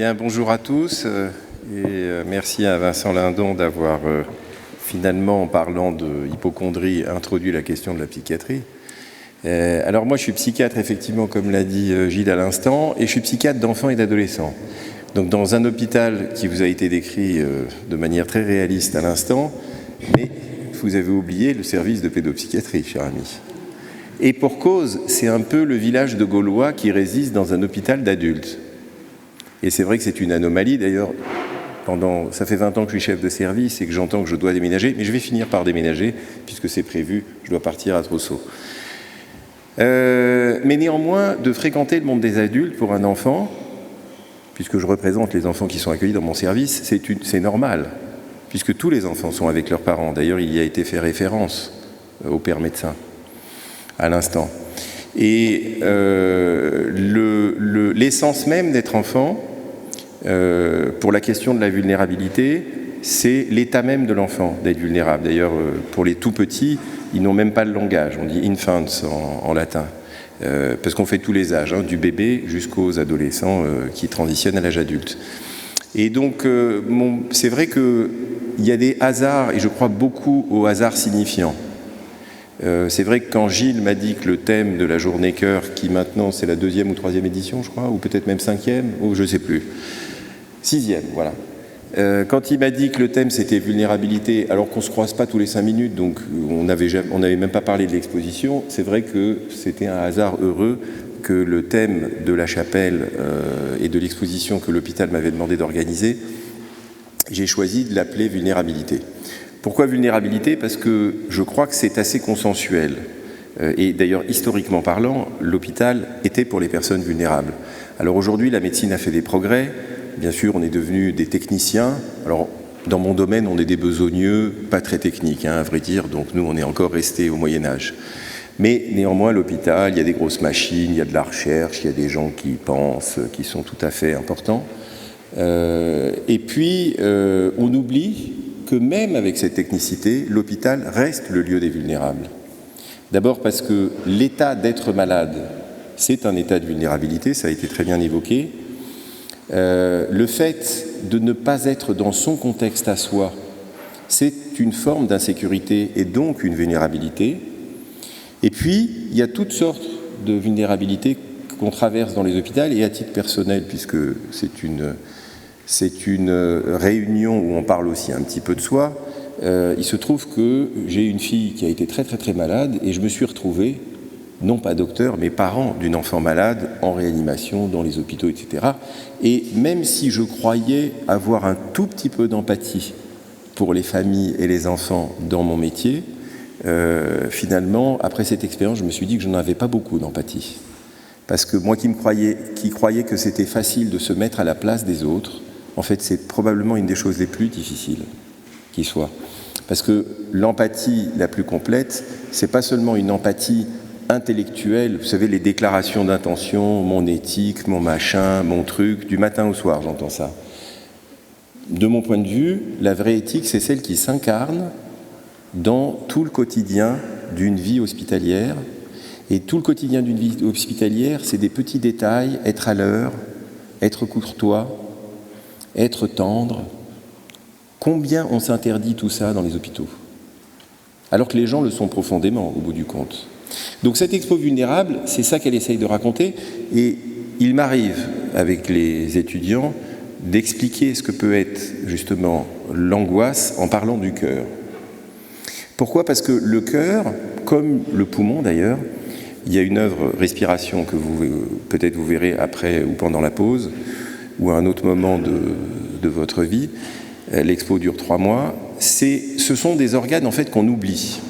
Bien, bonjour à tous et merci à Vincent Lindon d'avoir finalement, en parlant de hypocondrie, introduit la question de la psychiatrie. Alors moi, je suis psychiatre, effectivement, comme l'a dit Gilles à l'instant, et je suis psychiatre d'enfants et d'adolescents. Donc dans un hôpital qui vous a été décrit de manière très réaliste à l'instant, mais vous avez oublié le service de pédopsychiatrie, cher ami. Et pour cause, c'est un peu le village de Gaulois qui réside dans un hôpital d'adultes. Et c'est vrai que c'est une anomalie, d'ailleurs, ça fait 20 ans que je suis chef de service et que j'entends que je dois déménager, mais je vais finir par déménager, puisque c'est prévu, je dois partir à Trousseau. Mais néanmoins, de fréquenter le monde des adultes pour un enfant, puisque je représente les enfants qui sont accueillis dans mon service, c'est normal, puisque tous les enfants sont avec leurs parents. D'ailleurs, il y a été fait référence au père médecin à l'instant. Et l'essence même d'être enfant, pour la question de la vulnérabilité, c'est l'état même de l'enfant d'être vulnérable. D'ailleurs, pour les tout petits, ils n'ont même pas le langage. On dit infants en latin, parce qu'on fait tous les âges, du bébé jusqu'aux adolescents qui transitionnent à l'âge adulte. Et donc, c'est vrai qu'il y a des hasards, et je crois beaucoup aux hasards signifiants. C'est vrai que quand Gilles m'a dit que le thème de la journée cœur, qui maintenant c'est la 2e ou 3e édition, je crois, ou peut-être même 5e, ou je ne sais plus, 6e, voilà. Quand il m'a dit que le thème c'était vulnérabilité, alors qu'on ne se croise pas tous les 5 minutes, donc on n'avait même pas parlé de l'exposition, c'est vrai que c'était un hasard heureux que le thème de la chapelle et de l'exposition que l'hôpital m'avait demandé d'organiser, j'ai choisi de l'appeler vulnérabilité. Pourquoi vulnérabilité ? Parce que je crois que c'est assez consensuel. Et d'ailleurs, historiquement parlant, l'hôpital était pour les personnes vulnérables. Alors aujourd'hui, la médecine a fait des progrès. Bien sûr, on est devenus des techniciens. Alors, dans mon domaine, on est des besogneux, pas très techniques, à vrai dire. Donc nous, on est encore restés au Moyen-Âge. Mais néanmoins, l'hôpital, il y a des grosses machines, il y a de la recherche, il y a des gens qui pensent, qui sont tout à fait importants. Et puis, on oublie que même avec cette technicité, l'hôpital reste le lieu des vulnérables. D'abord parce que l'état d'être malade, c'est un état de vulnérabilité, ça a été très bien évoqué. Le fait de ne pas être dans son contexte à soi, c'est une forme d'insécurité et donc une vulnérabilité. Et puis, il y a toutes sortes de vulnérabilités qu'on traverse dans les hôpitaux, et à titre personnel, puisque c'est une réunion où on parle aussi un petit peu de soi. Il se trouve que j'ai une fille qui a été très très très malade et je me suis retrouvé, non pas docteur, mais parent d'une enfant malade en réanimation, dans les hôpitaux, etc. Et même si je croyais avoir un tout petit peu d'empathie pour les familles et les enfants dans mon métier, finalement, après cette expérience, je me suis dit que je n'en avais pas beaucoup d'empathie. Parce que moi qui croyais que c'était facile de se mettre à la place des autres, en fait, c'est probablement une des choses les plus difficiles qui soit. Parce que l'empathie la plus complète, c'est pas seulement une empathie intellectuelle, vous savez, les déclarations d'intention, mon éthique, mon machin, mon truc, du matin au soir, j'entends ça. De mon point de vue, la vraie éthique, c'est celle qui s'incarne dans tout le quotidien d'une vie hospitalière. Et tout le quotidien d'une vie hospitalière, c'est des petits détails, être à l'heure, être courtois, être tendre. Combien on s'interdit tout ça dans les hôpitaux ? Alors que les gens le sont profondément, au bout du compte. Donc cette expo vulnérable, c'est ça qu'elle essaye de raconter. Et il m'arrive, avec les étudiants, d'expliquer ce que peut être justement l'angoisse en parlant du cœur. Pourquoi ? Parce que le cœur, comme le poumon d'ailleurs, il y a une œuvre respiration que peut-être vous verrez après ou pendant la pause, ou à un autre moment de votre vie. L'expo dure 3 mois. Ce sont des organes en fait qu'on oublie.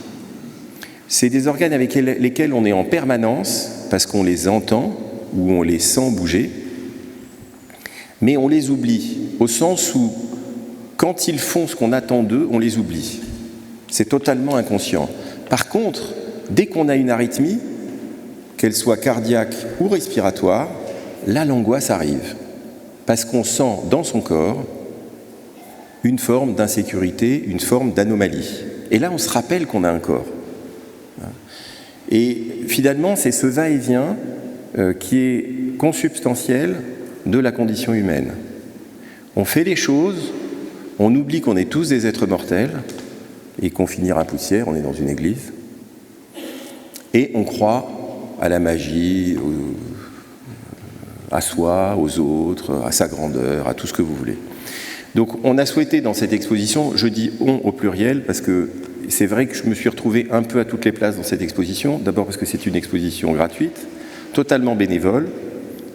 C'est des organes avec lesquels on est en permanence, parce qu'on les entend ou on les sent bouger, mais on les oublie, au sens où, quand ils font ce qu'on attend d'eux, on les oublie. C'est totalement inconscient. Par contre, dès qu'on a une arythmie, qu'elle soit cardiaque ou respiratoire, là, l'angoisse arrive. Parce qu'on sent dans son corps une forme d'insécurité, une forme d'anomalie. Et là, on se rappelle qu'on a un corps. Et finalement, c'est ce va-et-vient qui est consubstantiel de la condition humaine. On fait les choses, on oublie qu'on est tous des êtres mortels et qu'on finira poussière, on est dans une église, et on croit à la magie, à soi, aux autres, à sa grandeur, à tout ce que vous voulez. Donc on a souhaité dans cette exposition, je dis « on » au pluriel, parce que c'est vrai que je me suis retrouvé un peu à toutes les places dans cette exposition, d'abord parce que c'est une exposition gratuite, totalement bénévole.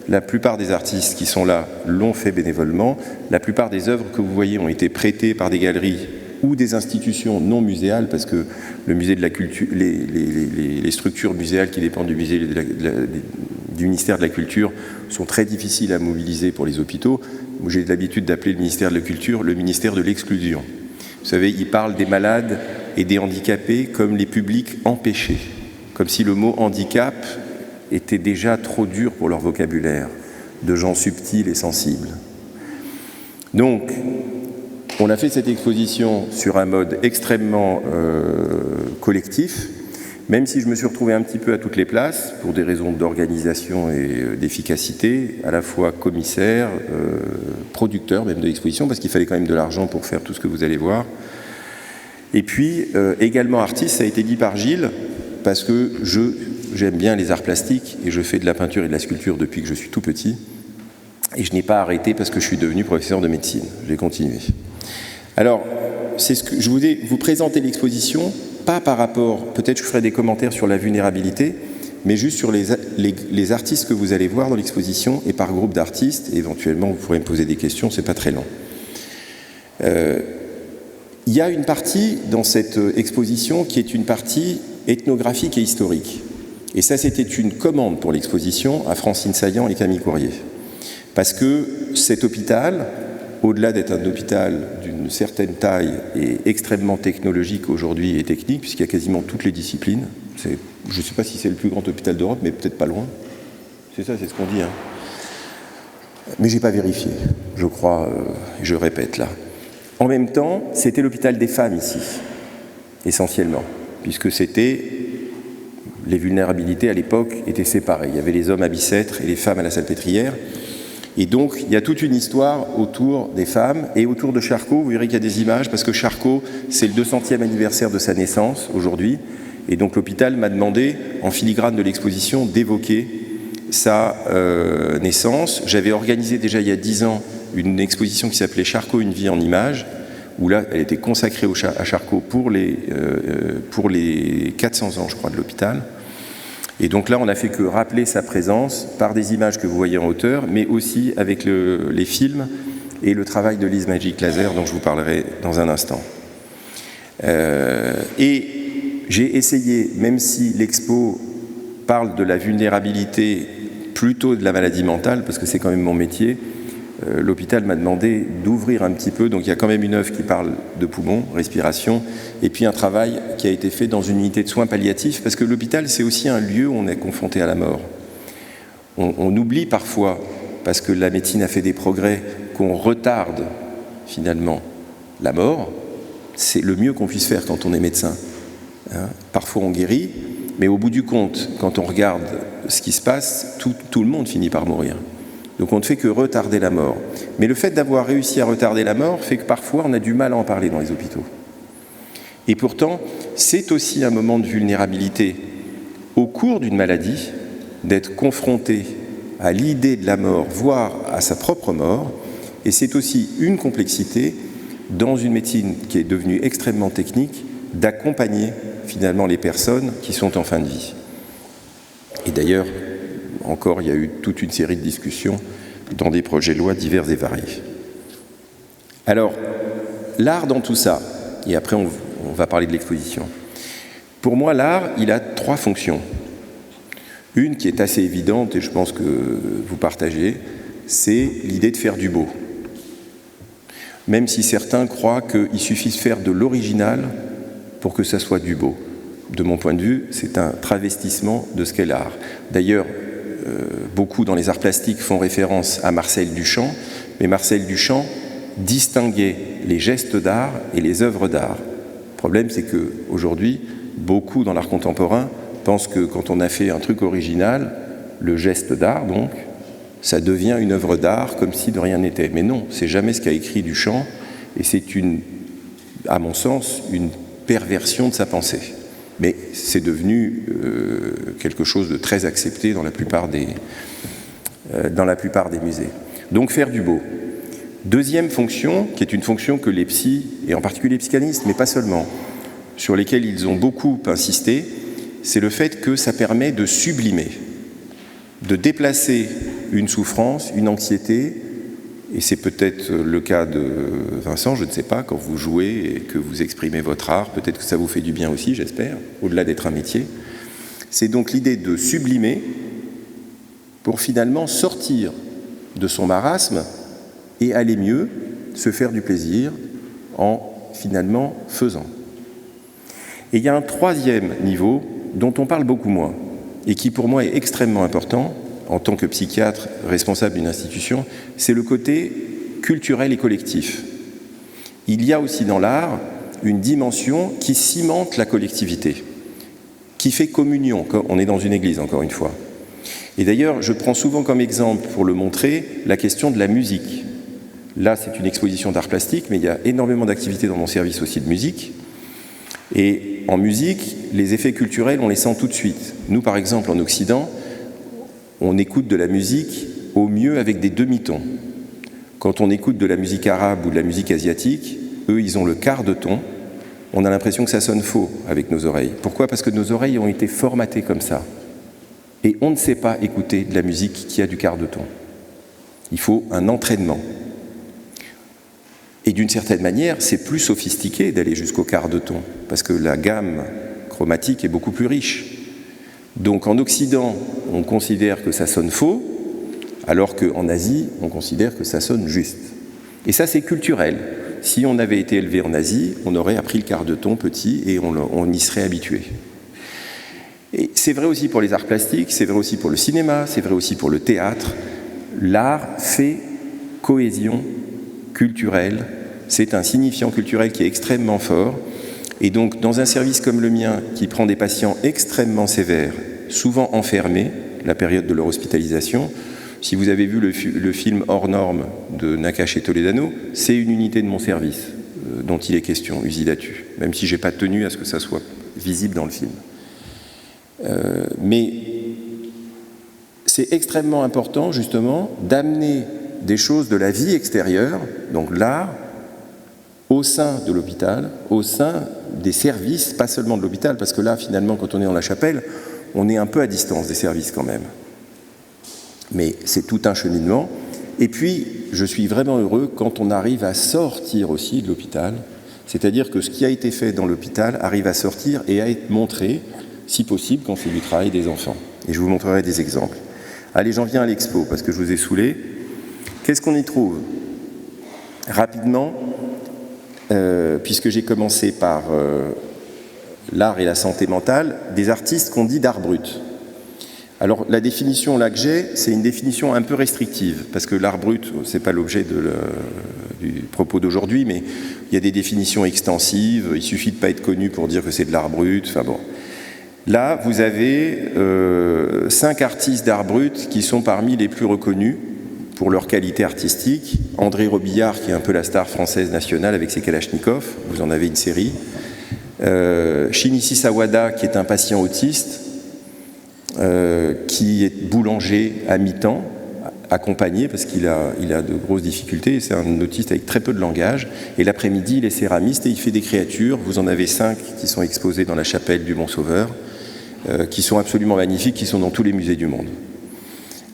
La plupart des artistes qui sont là l'ont fait bénévolement. La plupart des œuvres que vous voyez ont été prêtées par des galeries ou des institutions non muséales, parce que le musée de la culture, les structures muséales qui dépendent du ministère de la Culture sont très difficiles à mobiliser pour les hôpitaux. Moi, j'ai l'habitude d'appeler le ministère de la Culture le ministère de l'exclusion. Vous savez, il parle des malades et des handicapés comme les publics empêchés, comme si le mot handicap était déjà trop dur pour leur vocabulaire, de gens subtils et sensibles. Donc, on a fait cette exposition sur un mode extrêmement collectif, même si je me suis retrouvé un petit peu à toutes les places, pour des raisons d'organisation et d'efficacité, à la fois commissaire, producteur même de l'exposition, parce qu'il fallait quand même de l'argent pour faire tout ce que vous allez voir. Et puis, également artiste, ça a été dit par Gilles, parce que j'aime bien les arts plastiques, et je fais de la peinture et de la sculpture depuis que je suis tout petit, et je n'ai pas arrêté parce que je suis devenu professeur de médecine. J'ai continué. Alors, c'est ce que je voulais vous présenter l'exposition, pas par rapport, peut-être je ferai des commentaires sur la vulnérabilité, mais juste sur les artistes que vous allez voir dans l'exposition et par groupe d'artistes, et éventuellement vous pourrez me poser des questions, c'est pas très long. Il y a une partie dans cette exposition qui est une partie ethnographique et historique. Et ça, c'était une commande pour l'exposition à Francine Saillant et Camille Courrier. Parce que cet hôpital, au-delà d'être un hôpital d'une certaine taille et extrêmement technologique aujourd'hui et technique, puisqu'il y a quasiment toutes les disciplines, je ne sais pas si c'est le plus grand hôpital d'Europe, mais peut-être pas loin. C'est ça, c'est ce qu'on dit. Hein. Mais je n'ai pas vérifié, je crois, je répète là. En même temps, c'était l'hôpital des femmes ici, essentiellement, puisque c'était... Les vulnérabilités à l'époque étaient séparées. Il y avait les hommes à Bicêtre et les femmes à la Salpêtrière. Et donc, il y a toute une histoire autour des femmes et autour de Charcot. Vous verrez qu'il y a des images, parce que Charcot, c'est le 200e anniversaire de sa naissance, aujourd'hui. Et donc, l'hôpital m'a demandé, en filigrane de l'exposition, d'évoquer sa naissance. J'avais organisé déjà il y a 10 ans une exposition qui s'appelait Charcot, une vie en images, où là, elle était consacrée à Charcot pour les 400 ans, je crois, de l'hôpital. Et donc là, on n'a fait que rappeler sa présence par des images que vous voyez en hauteur, mais aussi avec les films et le travail de Lise Magic Laser, dont je vous parlerai dans un instant. Et j'ai essayé, même si l'expo parle de la vulnérabilité plutôt de la maladie mentale, parce que c'est quand même mon métier, l'hôpital m'a demandé d'ouvrir un petit peu, donc il y a quand même une œuvre qui parle de poumons, respiration, et puis un travail qui a été fait dans une unité de soins palliatifs, parce que l'hôpital, c'est aussi un lieu où on est confronté à la mort. On oublie parfois, parce que la médecine a fait des progrès, qu'on retarde finalement la mort. C'est le mieux qu'on puisse faire quand on est médecin. Hein, parfois on guérit, mais au bout du compte, quand on regarde ce qui se passe, tout le monde finit par mourir. Donc on ne fait que retarder la mort. Mais le fait d'avoir réussi à retarder la mort fait que parfois on a du mal à en parler dans les hôpitaux. Et pourtant, c'est aussi un moment de vulnérabilité au cours d'une maladie, d'être confronté à l'idée de la mort, voire à sa propre mort. Et c'est aussi une complexité dans une médecine qui est devenue extrêmement technique, d'accompagner finalement les personnes qui sont en fin de vie. Et d'ailleurs, encore, il y a eu toute une série de discussions dans des projets de loi divers et variés. Alors, l'art dans tout ça, et après on va parler de l'exposition. Pour moi, l'art, il a 3 fonctions. Une qui est assez évidente, et je pense que vous partagez, c'est l'idée de faire du beau. Même si certains croient qu'il suffit de faire de l'original pour que ça soit du beau. De mon point de vue, c'est un travestissement de ce qu'est l'art. D'ailleurs, beaucoup dans les arts plastiques font référence à Marcel Duchamp, mais Marcel Duchamp distinguait les gestes d'art et les œuvres d'art. Le problème, c'est qu'aujourd'hui, beaucoup dans l'art contemporain pensent que quand on a fait un truc original, le geste d'art, donc, ça devient une œuvre d'art comme si de rien n'était. Mais non, c'est jamais ce qu'a écrit Duchamp, et c'est à mon sens, une perversion de sa pensée. Mais c'est devenu quelque chose de très accepté dans la plupart des musées. Donc faire du beau. Deuxième fonction, qui est une fonction que les psys, et en particulier les psychanalystes, mais pas seulement, sur lesquels ils ont beaucoup insisté, c'est le fait que ça permet de sublimer, de déplacer une souffrance, une anxiété, et c'est peut-être le cas de Vincent, je ne sais pas, quand vous jouez et que vous exprimez votre art, peut-être que ça vous fait du bien aussi, j'espère, au-delà d'être un métier. C'est donc l'idée de sublimer pour finalement sortir de son marasme et aller mieux, se faire du plaisir en finalement faisant. Et il y a un troisième niveau dont on parle beaucoup moins et qui pour moi est extrêmement important en tant que psychiatre responsable d'une institution, c'est le côté culturel et collectif. Il y a aussi dans l'art une dimension qui cimente la collectivité, qui fait communion. On est dans une église, encore une fois. Et d'ailleurs, je prends souvent comme exemple, pour le montrer, la question de la musique. Là, c'est une exposition d'art plastique, mais il y a énormément d'activités dans mon service aussi de musique. Et en musique, les effets culturels, on les sent tout de suite. Nous, par exemple, en Occident, on écoute de la musique au mieux avec des demi-tons. Quand on écoute de la musique arabe ou de la musique asiatique, eux, ils ont le quart de ton. On a l'impression que ça sonne faux avec nos oreilles. Pourquoi ? Parce que nos oreilles ont été formatées comme ça. Et on ne sait pas écouter de la musique qui a du quart de ton. Il faut un entraînement. Et d'une certaine manière, c'est plus sophistiqué d'aller jusqu'au quart de ton, parce que la gamme chromatique est beaucoup plus riche. Donc en Occident, on considère que ça sonne faux, alors qu'en Asie, on considère que ça sonne juste. Et ça, c'est culturel. Si on avait été élevé en Asie, on aurait appris le quart de ton petit et on y serait habitué. Et c'est vrai aussi pour les arts plastiques, c'est vrai aussi pour le cinéma, c'est vrai aussi pour le théâtre. L'art fait cohésion culturelle, c'est un signifiant culturel qui est extrêmement fort. Et donc, dans un service comme le mien, qui prend des patients extrêmement sévères, souvent enfermés, la période de leur hospitalisation, si vous avez vu le film Hors Norme de Nakache et Toledano, c'est une unité de mon service dont il est question, Usidatu, même si je n'ai pas tenu à ce que ça soit visible dans le film. Mais c'est extrêmement important, justement, d'amener des choses de la vie extérieure, donc l'art, au sein de l'hôpital, au sein des services, pas seulement de l'hôpital, parce que là, finalement, quand on est dans la chapelle, on est un peu à distance des services quand même. Mais c'est tout un cheminement. Et puis, je suis vraiment heureux quand on arrive à sortir aussi de l'hôpital, c'est-à-dire que ce qui a été fait dans l'hôpital arrive à sortir et à être montré, si possible, quand c'est du travail des enfants. Et je vous montrerai des exemples. Allez, j'en viens à l'expo, parce que je vous ai saoulé. Qu'est-ce qu'on y trouve ? Rapidement, puisque j'ai commencé par l'art et la santé mentale, des artistes qu'on dit d'art brut. Alors la définition là que j'ai, c'est une définition un peu restrictive, parce que l'art brut, c'est pas l'objet du propos d'aujourd'hui, mais il y a des définitions extensives, il suffit de pas être connu pour dire que c'est de l'art brut, enfin bon. Là, vous avez 5 artistes d'art brut qui sont parmi les plus reconnus pour leur qualité artistique. André Robillard, qui est un peu la star française nationale avec ses Kalachnikov, vous en avez une série. Shinichi Sawada, qui est un patient autiste, qui est boulanger à mi-temps, accompagné parce qu'il a de grosses difficultés, c'est un autiste avec très peu de langage, et l'après-midi il est céramiste et il fait des créatures, vous en avez 5 qui sont exposées dans la chapelle du Mont-Sauveur, qui sont absolument magnifiques, qui sont dans tous les musées du monde.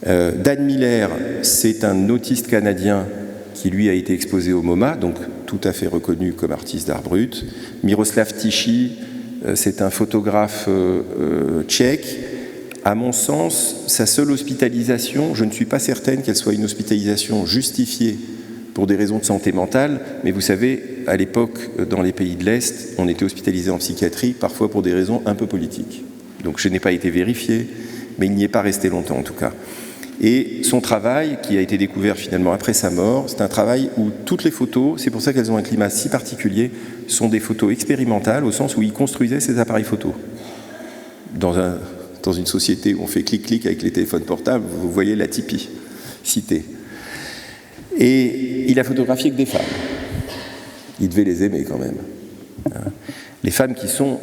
Dan Miller, c'est un autiste canadien qui lui a été exposé au MoMA, donc tout à fait reconnu comme artiste d'art brut. Miroslav Tichy, c'est un photographe tchèque. À mon sens, sa seule hospitalisation, je ne suis pas certaine qu'elle soit une hospitalisation justifiée pour des raisons de santé mentale, mais vous savez, à l'époque, dans les pays de l'Est, on était hospitalisé en psychiatrie, parfois pour des raisons un peu politiques. Donc je n'ai pas été vérifié, mais il n'y est pas resté longtemps en tout cas. Et son travail, qui a été découvert finalement après sa mort, c'est un travail où toutes les photos, c'est pour ça qu'elles ont un climat si particulier, sont des photos expérimentales, au sens où il construisait ses appareils photo. Dans une société où on fait clic-clic avec les téléphones portables, vous voyez l'atypie. cité. Et il a photographié que des femmes. Il devait les aimer quand même. Les femmes qui sont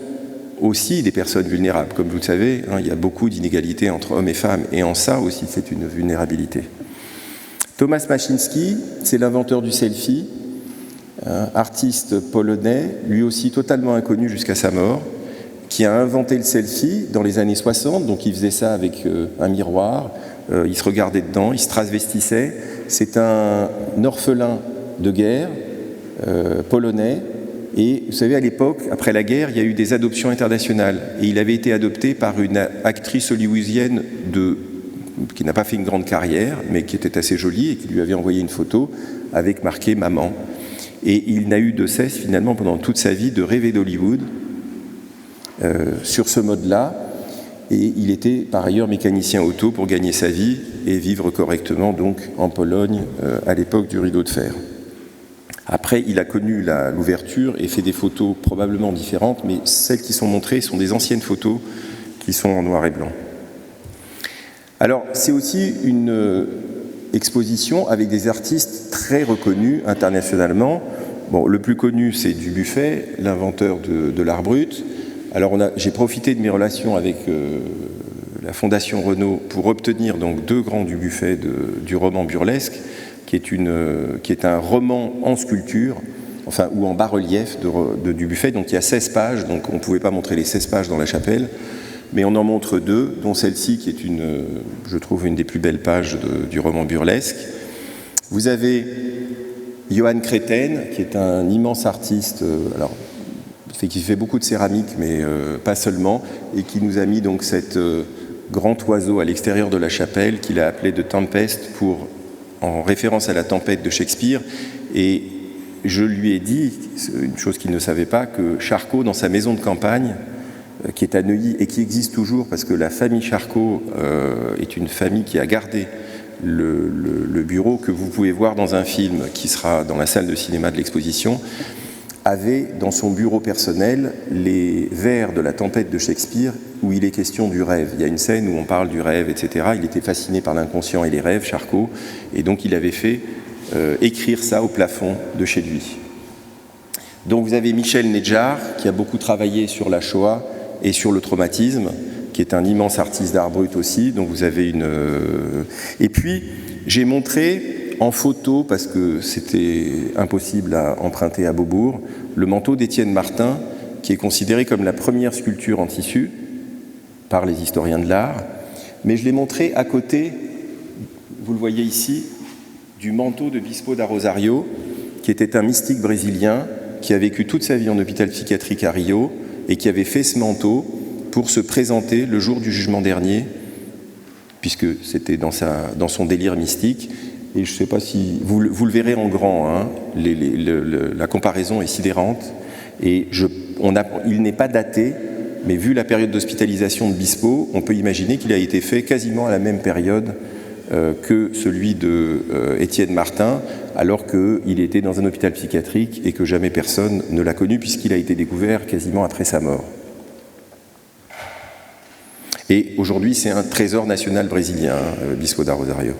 aussi des personnes vulnérables. Comme vous le savez, il y a beaucoup d'inégalités entre hommes et femmes, et en ça aussi c'est une vulnérabilité. Tomasz Machynski, c'est l'inventeur du selfie, artiste polonais, lui aussi totalement inconnu jusqu'à sa mort, qui a inventé le selfie dans les années 60, donc il faisait ça avec un miroir, il se regardait dedans, il se transvestissait. C'est un orphelin de guerre polonais. Et vous savez, à l'époque, après la guerre, il y a eu des adoptions internationales. Et il avait été adopté par une actrice hollywoodienne qui n'a pas fait une grande carrière, mais qui était assez jolie et qui lui avait envoyé une photo avec marqué « Maman ». Et il n'a eu de cesse, finalement, pendant toute sa vie, de rêver d'Hollywood sur ce mode-là. Et il était, par ailleurs, mécanicien auto pour gagner sa vie et vivre correctement, donc, en Pologne, à l'époque du rideau de fer. Après, il a connu l'ouverture et fait des photos probablement différentes, mais celles qui sont montrées sont des anciennes photos qui sont en noir et blanc. Alors, c'est aussi une exposition avec des artistes très reconnus internationalement. Bon, le plus connu, c'est Dubuffet, l'inventeur de l'art brut. Alors, j'ai profité de mes relations avec la Fondation Renaud pour obtenir donc 2 grands Dubuffet du roman burlesque, qui est un roman en sculpture, enfin, ou en bas-relief de Dubuffet. Donc il y a 16 pages, donc on ne pouvait pas montrer les 16 pages dans la chapelle, mais on en montre 2, dont celle-ci qui est, je trouve, une des plus belles pages du roman burlesque. Vous avez Johan Créten, qui est un immense artiste, qui fait beaucoup de céramique, mais pas seulement, et qui nous a mis donc cet grand oiseau à l'extérieur de la chapelle, qu'il a appelé The Tempest en référence à la tempête de Shakespeare. Et je lui ai dit, une chose qu'il ne savait pas, que Charcot, dans sa maison de campagne, qui est à Neuilly et qui existe toujours, parce que la famille Charcot est une famille qui a gardé le bureau que vous pouvez voir dans un film qui sera dans la salle de cinéma de l'exposition, avait dans son bureau personnel les vers de la tempête de Shakespeare où il est question du rêve. Il y a une scène où on parle du rêve, etc. Il était fasciné par l'inconscient et les rêves, Charcot, et donc il avait fait écrire ça au plafond de chez lui. Donc vous avez Michel Nedjar, qui a beaucoup travaillé sur la Shoah et sur le traumatisme, qui est un immense artiste d'art brut aussi. Donc vous avez Et puis, j'ai montré en photo, parce que c'était impossible à emprunter à Beaubourg, le manteau d'Étienne Martin, qui est considéré comme la première sculpture en tissu par les historiens de l'art. Mais je l'ai montré à côté, vous le voyez ici, du manteau de Bispo da Rosario, qui était un mystique brésilien qui a vécu toute sa vie en hôpital psychiatrique à Rio et qui avait fait ce manteau pour se présenter le jour du jugement dernier, puisque c'était dans son délire mystique. Et je ne sais pas si... Vous le verrez en grand, hein, la comparaison est sidérante. Et il n'est pas daté, mais vu la période d'hospitalisation de Bispo, on peut imaginer qu'il a été fait quasiment à la même période que celui de Étienne Martin, alors qu'il était dans un hôpital psychiatrique et que jamais personne ne l'a connu, puisqu'il a été découvert quasiment après sa mort. Et aujourd'hui, c'est un trésor national brésilien, Bispo da Rosario.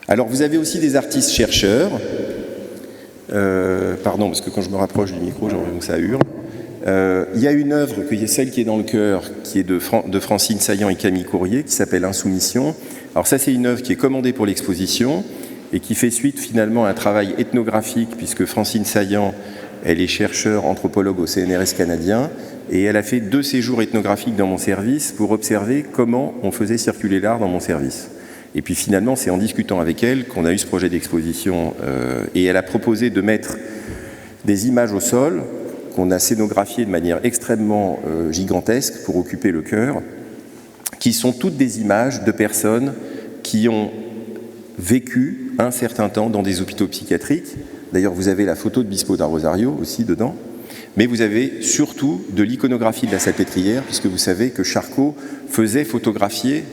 Alors, vous avez aussi des artistes-chercheurs. Pardon, parce que quand je me rapproche du micro, j'ai l'impression que ça hurle. Il y a une œuvre, celle qui est dans le cœur, qui est de Francine Saillant et Camille Courrier, qui s'appelle Insoumission. Alors ça, c'est une œuvre qui est commandée pour l'exposition et qui fait suite finalement à un travail ethnographique, puisque Francine Saillant, elle est chercheure anthropologue au CNRS canadien, et elle a fait 2 séjours ethnographiques dans mon service pour observer comment on faisait circuler l'art dans mon service. Et puis finalement, c'est en discutant avec elle qu'on a eu ce projet d'exposition, et elle a proposé de mettre des images au sol qu'on a scénographiées de manière extrêmement gigantesque pour occuper le cœur, qui sont toutes des images de personnes qui ont vécu un certain temps dans des hôpitaux psychiatriques. D'ailleurs, vous avez la photo de Bispo da Rosario aussi dedans, mais vous avez surtout de l'iconographie de la Salpêtrière, puisque vous savez que Charcot faisait photographier,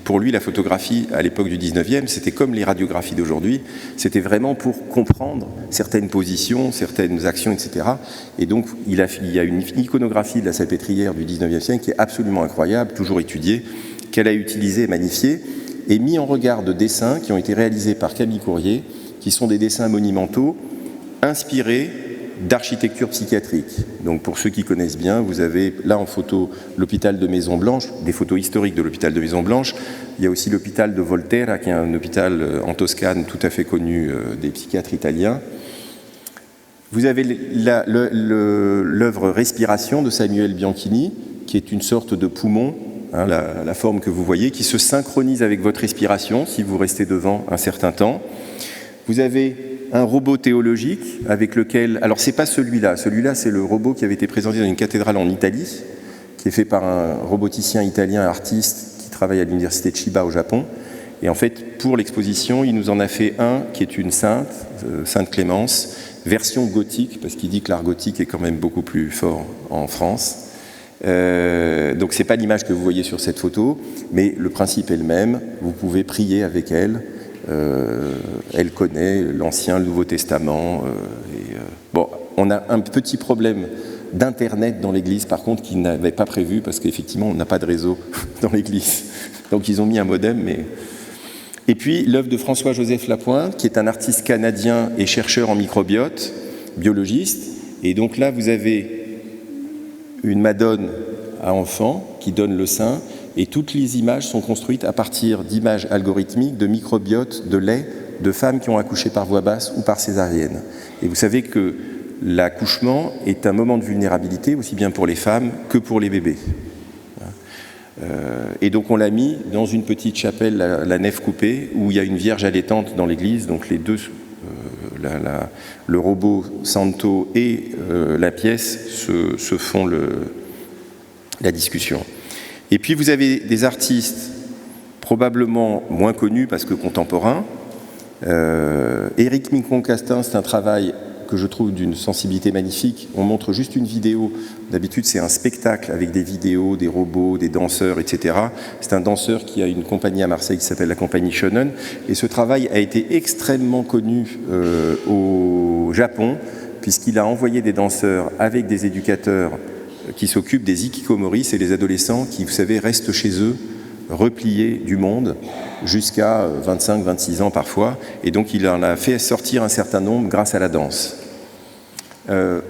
pour lui, la photographie à l'époque du 19e, c'était comme les radiographies d'aujourd'hui, c'était vraiment pour comprendre certaines positions, certaines actions, etc. Et donc, il y a une iconographie de la Salpêtrière du 19e siècle qui est absolument incroyable, toujours étudiée, qu'elle a utilisée et magnifiée. et mis en regard de dessins qui ont été réalisés par Camille Courrier, qui sont des dessins monumentaux inspirés d'architecture psychiatrique. Donc pour ceux qui connaissent bien, vous avez là en photo l'hôpital de Maison-Blanche, des photos historiques de l'hôpital de Maison-Blanche. Il y a aussi l'hôpital de Volterra, qui est un hôpital en Toscane tout à fait connu des psychiatres italiens. Vous avez l'œuvre Respiration de Samuel Bianchini, qui est une sorte de poumon, hein, la forme que vous voyez, qui se synchronise avec votre respiration si vous restez devant un certain temps. Vous avez un robot théologique avec lequel... Alors, c'est pas celui-là. Celui-là, c'est le robot qui avait été présenté dans une cathédrale en Italie, qui est fait par un roboticien italien artiste qui travaille à l'université de Chiba au Japon. Et en fait, pour l'exposition, il nous en a fait un qui est une sainte, Sainte Clémence, version gothique, parce qu'il dit que l'art gothique est quand même beaucoup plus fort en France. Donc, c'est pas l'image que vous voyez sur cette photo, mais le principe est le même. Vous pouvez prier avec elle. Elle connaît l'Ancien, le Nouveau Testament. Bon, on a un petit problème d'Internet dans l'Église, par contre, qu'ils n'avaient pas prévu, parce qu'effectivement, on n'a pas de réseau dans l'Église. Donc, ils ont mis un modem, mais... Et puis, l'œuvre de François-Joseph Lapointe, qui est un artiste canadien et chercheur en microbiote, biologiste. Et donc là, vous avez une Madone à enfant qui donne le sein, et toutes les images sont construites à partir d'images algorithmiques, de microbiotes, de lait, de femmes qui ont accouché par voie basse ou par césarienne. Et vous savez que l'accouchement est un moment de vulnérabilité, aussi bien pour les femmes que pour les bébés. Et donc on l'a mis dans une petite chapelle, la nef coupée, où il y a une vierge allaitante dans l'église, donc les deux, le robot Santo et la pièce se font la discussion. Et puis vous avez des artistes probablement moins connus parce que contemporains. Éric Micon-Castin, c'est un travail que je trouve d'une sensibilité magnifique. On montre juste une vidéo. D'habitude, c'est un spectacle avec des vidéos, des robots, des danseurs, etc. C'est un danseur qui a une compagnie à Marseille qui s'appelle la compagnie Shonen. Et ce travail a été extrêmement connu au Japon, puisqu'il a envoyé des danseurs avec des éducateurs qui s'occupent des hikikomori, c'est les adolescents qui, vous savez, restent chez eux, repliés du monde, jusqu'à 25-26 ans parfois, et donc il en a fait sortir un certain nombre grâce à la danse.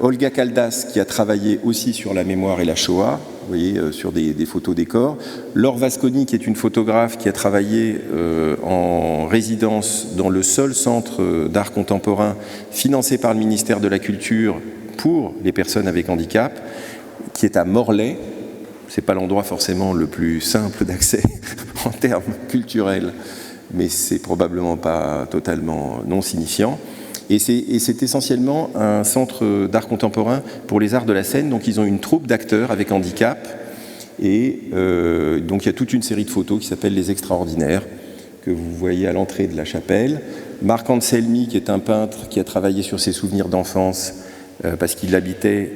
Olga Caldas, qui a travaillé aussi sur la mémoire et la Shoah, vous voyez, sur des photos des corps. Laure Vasconi, qui est une photographe qui a travaillé en résidence dans le seul centre d'art contemporain financé par le ministère de la Culture pour les personnes avec handicap, qui est à Morlaix. C'est pas l'endroit forcément le plus simple d'accès en termes culturels, mais c'est probablement pas totalement non signifiant. Et c'est essentiellement un centre d'art contemporain pour les arts de la scène, donc ils ont une troupe d'acteurs avec handicap, et donc il y a toute une série de photos qui s'appellent Les Extraordinaires, que vous voyez à l'entrée de la chapelle. Marc Anselmi, qui est un peintre qui a travaillé sur ses souvenirs d'enfance, parce qu'il habitait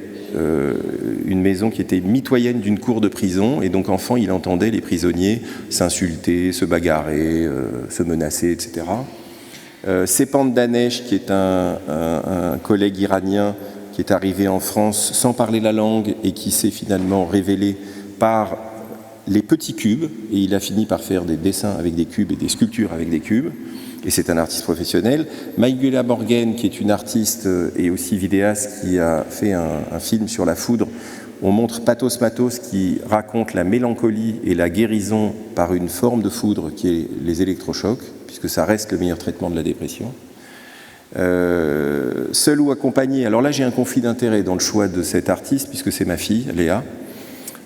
une maison qui était mitoyenne d'une cour de prison, et donc enfant il entendait les prisonniers s'insulter, se bagarrer, se menacer, etc. Sepan Danesh, qui est un collègue iranien qui est arrivé en France sans parler la langue et qui s'est finalement révélé par les petits cubes, et il a fini par faire des dessins avec des cubes et des sculptures avec des cubes, et c'est un artiste professionnel. Maïgula Morgan, qui est une artiste et aussi vidéaste, qui a fait un film sur la foudre. On montre Pathos Matos qui raconte la mélancolie et la guérison par une forme de foudre qui est les électrochocs, puisque ça reste le meilleur traitement de la dépression. Seul ou accompagné, alors là j'ai un conflit d'intérêt dans le choix de cette artiste, puisque c'est ma fille, Léa,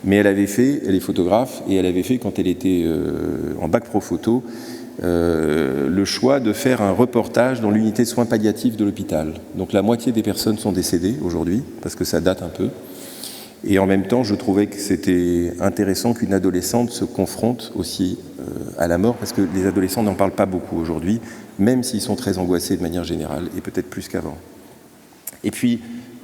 mais elle est photographe, et elle avait fait, quand elle était en bac pro photo, le choix de faire un reportage dans l'unité de soins palliatifs de l'hôpital. Donc la moitié des personnes sont décédées aujourd'hui, parce que ça date un peu. Et en même temps, je trouvais que c'était intéressant qu'une adolescente se confronte aussi à la mort, parce que les adolescents n'en parlent pas beaucoup aujourd'hui, même s'ils sont très angoissés de manière générale, et peut-être plus qu'avant. Et puis,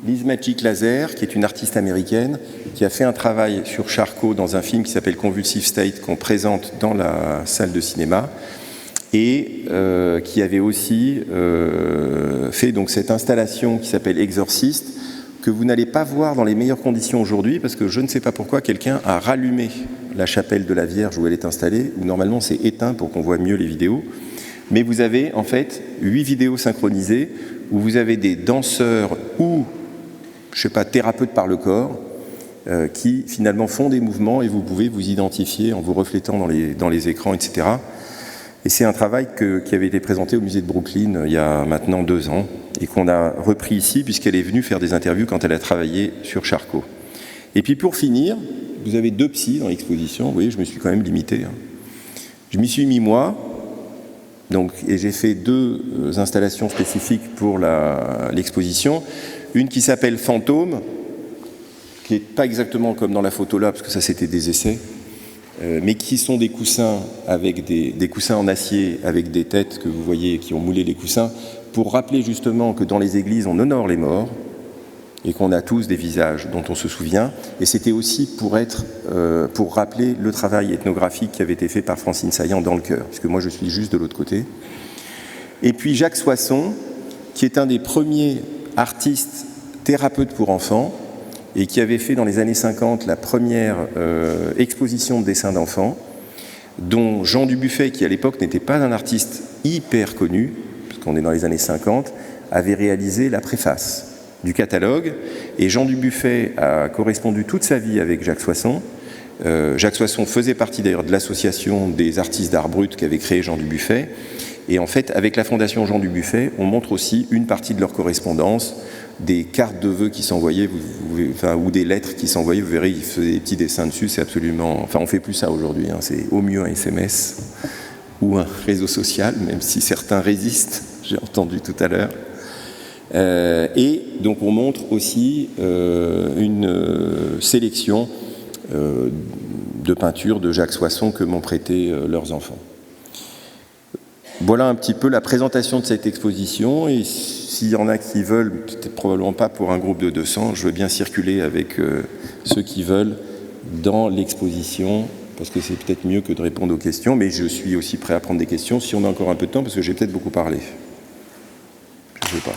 Liz Magic Laser, qui est une artiste américaine, qui a fait un travail sur Charcot dans un film qui s'appelle Convulsive State, qu'on présente dans la salle de cinéma, et qui avait aussi fait donc cette installation qui s'appelle Exorciste, que vous n'allez pas voir dans les meilleures conditions aujourd'hui, parce que je ne sais pas pourquoi quelqu'un a rallumé la chapelle de la Vierge où elle est installée, où normalement c'est éteint pour qu'on voit mieux les vidéos. Mais vous avez en fait 8 vidéos synchronisées où vous avez des danseurs ou, je sais pas, thérapeutes par le corps qui finalement font des mouvements et vous pouvez vous identifier en vous reflétant dans les écrans, etc. Et c'est un travail qui avait été présenté au musée de Brooklyn il y a maintenant 2 ans et qu'on a repris ici puisqu'elle est venue faire des interviews quand elle a travaillé sur Charcot. Et puis pour finir, vous avez 2 psys dans l'exposition. Vous voyez, je me suis quand même limité. Je m'y suis mis moi, et j'ai fait 2 installations spécifiques pour l'exposition. Une qui s'appelle Fantôme, qui n'est pas exactement comme dans la photo là, parce que ça c'était des essais, mais qui sont des coussins avec des coussins en acier avec des têtes que vous voyez qui ont moulé les coussins, pour rappeler justement que dans les églises on honore les morts et qu'on a tous des visages dont on se souvient. Et c'était aussi pour rappeler le travail ethnographique qui avait été fait par Francine Saillant dans le chœur, puisque moi je suis juste de l'autre côté. Et puis Jacques Soisson, qui est un des premiers artistes thérapeutes pour enfants, et qui avait fait dans les années 50 la première exposition de dessins d'enfants, dont Jean Dubuffet, qui à l'époque n'était pas un artiste hyper connu, parce qu'on est dans les années 50, avait réalisé la préface du catalogue. Et Jean Dubuffet a correspondu toute sa vie avec Jacques Soisson. Jacques Soisson faisait partie d'ailleurs de l'association des artistes d'art brut qu'avait créé Jean Dubuffet. Et en fait, avec la fondation Jean Dubuffet, on montre aussi une partie de leur correspondance, des cartes de vœux qui s'envoyaient, ou des lettres qui s'envoyaient. Vous verrez, ils faisaient des petits dessins dessus. C'est absolument... Enfin, on fait plus ça aujourd'hui. C'est au mieux un SMS ou un réseau social, même si certains résistent, j'ai entendu tout à l'heure. Et donc, on montre aussi une sélection de peintures de Jacques Soisson que m'ont prêté leurs enfants. Voilà un petit peu la présentation de cette exposition, et s'il y en a qui veulent, peut-être probablement pas pour un groupe de 200, je veux bien circuler avec ceux qui veulent dans l'exposition, parce que c'est peut-être mieux que de répondre aux questions, mais je suis aussi prêt à prendre des questions si on a encore un peu de temps, parce que j'ai peut-être beaucoup parlé. Je ne sais pas.